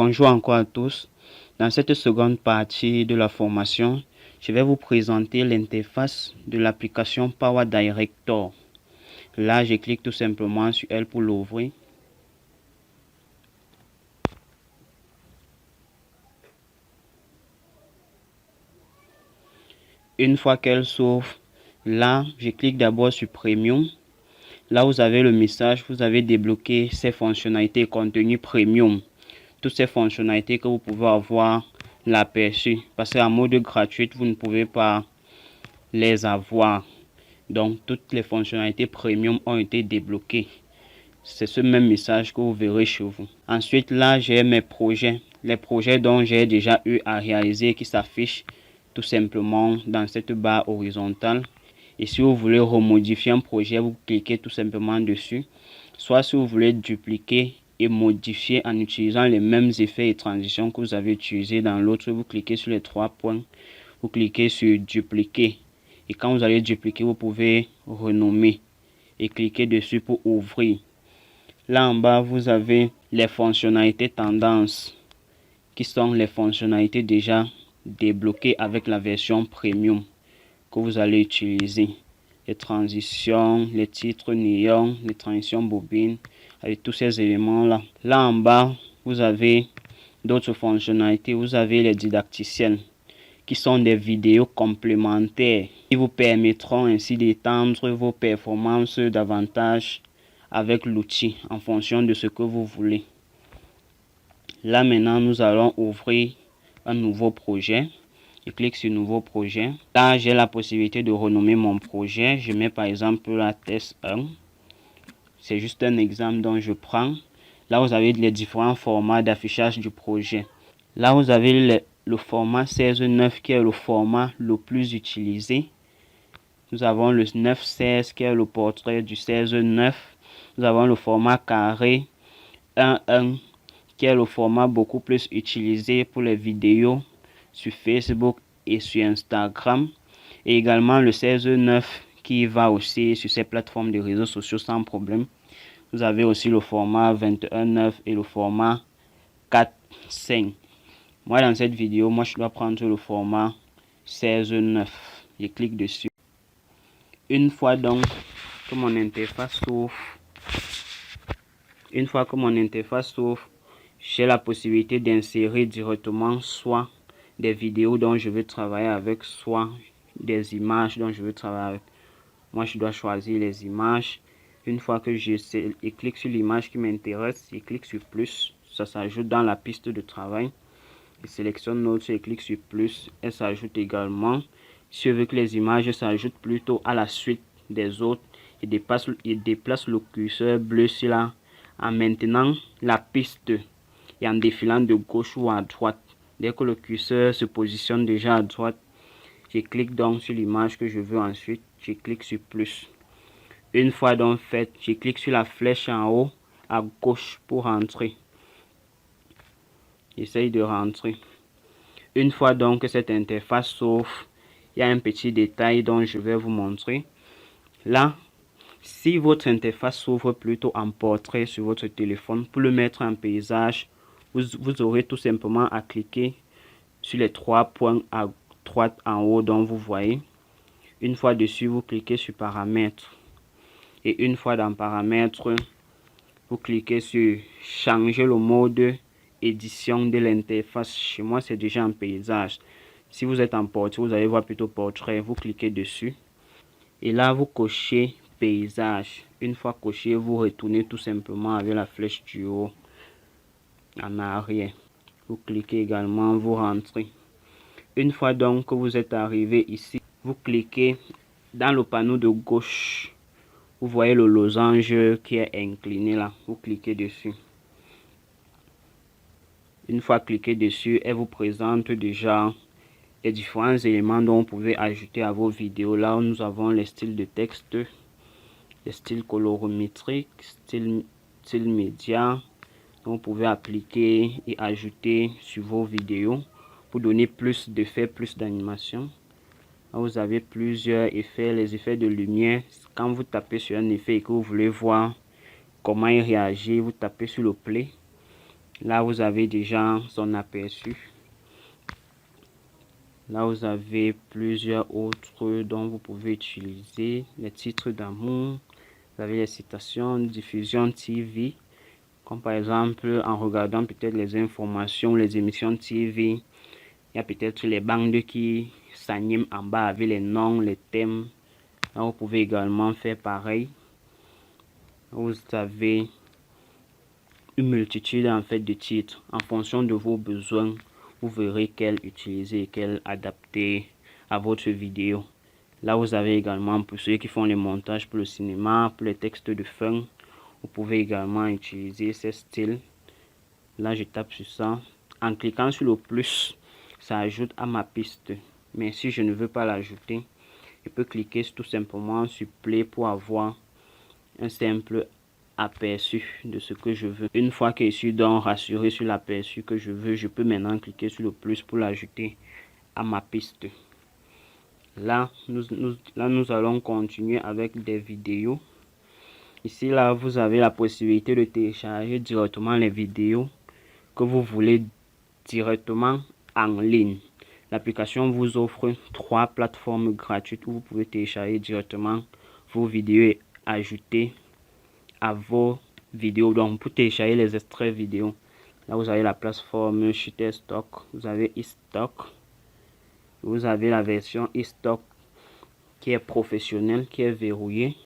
Bonjour encore à tous. Dans cette seconde partie de la formation, je vais vous présenter l'interface de l'application Power Director. Là, je clique tout simplement sur elle pour l'ouvrir. Une fois qu'elle s'ouvre, là, je clique d'abord sur Premium. Là, vous avez le message, vous avez débloqué ces fonctionnalités contenu Premium. Toutes ces fonctionnalités que vous pouvez avoir l'aperçu. Parce qu'en mode gratuit, vous ne pouvez pas les avoir. Donc, toutes les fonctionnalités Premium ont été débloquées. C'est ce même message que vous verrez chez vous. Ensuite, là, j'ai mes projets. Les projets dont j'ai déjà eu à réaliser qui s'affichent tout simplement dans cette barre horizontale. Et si vous voulez remodifier un projet, vous cliquez tout simplement dessus. Soit si vous voulez dupliquer et modifier en utilisant les mêmes effets et transitions que vous avez utilisés dans l'autre, vous cliquez sur les trois points. Vous cliquez sur dupliquer. Et quand vous allez dupliquer, vous pouvez renommer et cliquer dessus pour ouvrir. Là en bas, vous avez les fonctionnalités tendances qui sont les fonctionnalités déjà débloquées avec la version premium que vous allez utiliser. Les transitions, les titres néon, les transitions bobines, avec tous ces éléments là. Là en bas, vous avez d'autres fonctionnalités. Vous avez les didacticiels qui sont des vidéos complémentaires qui vous permettront ainsi d'étendre vos performances davantage avec l'outil en fonction de ce que vous voulez. Là maintenant, nous allons ouvrir un nouveau projet. Je clique sur nouveau projet. Là, j'ai la possibilité de renommer mon projet. Je mets par exemple la test 1. C'est juste un exemple dont je prends. Là, vous avez les différents formats d'affichage du projet. Là, vous avez le format 16:9 qui est le format le plus utilisé. Nous avons le 9:16 qui est le portrait du 16:9. Nous avons le format carré 1:1 qui est le format beaucoup plus utilisé pour les vidéos sur Facebook et sur Instagram. Et également le 16:9 qui va aussi sur ces plateformes de réseaux sociaux sans problème. Vous avez aussi le format 21:9 et le format 4:5. Moi, dans cette vidéo, je dois prendre le format 16:9. Je clique dessus. Une fois donc que mon interface s'ouvre, j'ai la possibilité d'insérer directement soit des vidéos dont je veux travailler avec, soit des images dont je veux travailler avec. Moi, je dois choisir les images. Une fois que je clique sur l'image qui m'intéresse, je clique sur plus. Ça s'ajoute dans la piste de travail. Je sélectionne l'autre et clique sur plus. Elle s'ajoute également. Si je veux que les images s'ajoutent plutôt à la suite des autres, je déplace le curseur bleu sur là en maintenant la piste et en défilant de gauche ou à droite. Dès que le curseur se positionne déjà à droite, je clique donc sur l'image que je veux. Ensuite, je clique sur plus. Une fois donc fait, je clique sur la flèche en haut à gauche pour rentrer. J'essaye de rentrer. Une fois donc que cette interface s'ouvre, il y a un petit détail dont je vais vous montrer. Là, si votre interface s'ouvre plutôt en portrait sur votre téléphone, pour le mettre en paysage, vous aurez tout simplement à cliquer sur les trois points à droite en haut dont vous voyez. Une fois dessus, vous cliquez sur paramètres. Et une fois dans paramètres, vous cliquez sur changer le mode édition de l'interface. Chez moi, c'est déjà en paysage. Si vous êtes en portrait, vous allez voir plutôt portrait. Vous cliquez dessus. Et là, vous cochez paysage. Une fois coché, vous retournez tout simplement avec la flèche du haut en arrière. Vous cliquez également, vous rentrez. Une fois donc que vous êtes arrivé ici, vous cliquez dans le panneau de gauche. Vous voyez le losange qui est incliné là. Vous cliquez dessus. Une fois cliqué dessus, elle vous présente déjà les différents éléments dont vous pouvez ajouter à vos vidéos. Là, nous avons les styles de texte, les styles colorimétriques, style média. Vous pouvez appliquer et ajouter sur vos vidéos pour donner plus d'effets, plus d'animation. Vous avez plusieurs effets, les effets de lumière. Quand vous tapez sur un effet et que vous voulez voir comment il réagit, vous tapez sur le play. Là, vous avez déjà son aperçu. Là, vous avez plusieurs autres dont vous pouvez utiliser les titres d'amour. Vous avez les citations, diffusion TV, comme par exemple en regardant peut-être les informations, les émissions TV. Il y a peut-être les bandes qui s'animent en bas avec les noms, les thèmes. Là, vous pouvez également faire pareil. Vous avez une multitude en fait de titres. En fonction de vos besoins, vous verrez quel utiliser et quel adapter à votre vidéo. Là, vous avez également pour ceux qui font les montages pour le cinéma, pour les textes de fin, vous pouvez également utiliser ces styles. Là, je tape sur ça. En cliquant sur le plus, ça ajoute à ma piste. Mais si je ne veux pas l'ajouter, je peux cliquer tout simplement sur play pour avoir un simple aperçu de ce que je veux. Une fois que je suis donc rassuré sur l'aperçu que je veux, je peux maintenant cliquer sur le plus pour l'ajouter à ma piste. Là, nous allons continuer avec des vidéos. Ici, là, vous avez la possibilité de télécharger directement les vidéos que vous voulez directement en ligne. L'application vous offre 3 plateformes gratuites où vous pouvez télécharger directement vos vidéos et ajouter à vos vidéos. Donc, pour télécharger les extraits vidéo, là, vous avez la plateforme Shutterstock, vous avez eStock, vous avez la version eStock qui est professionnelle, qui est verrouillée.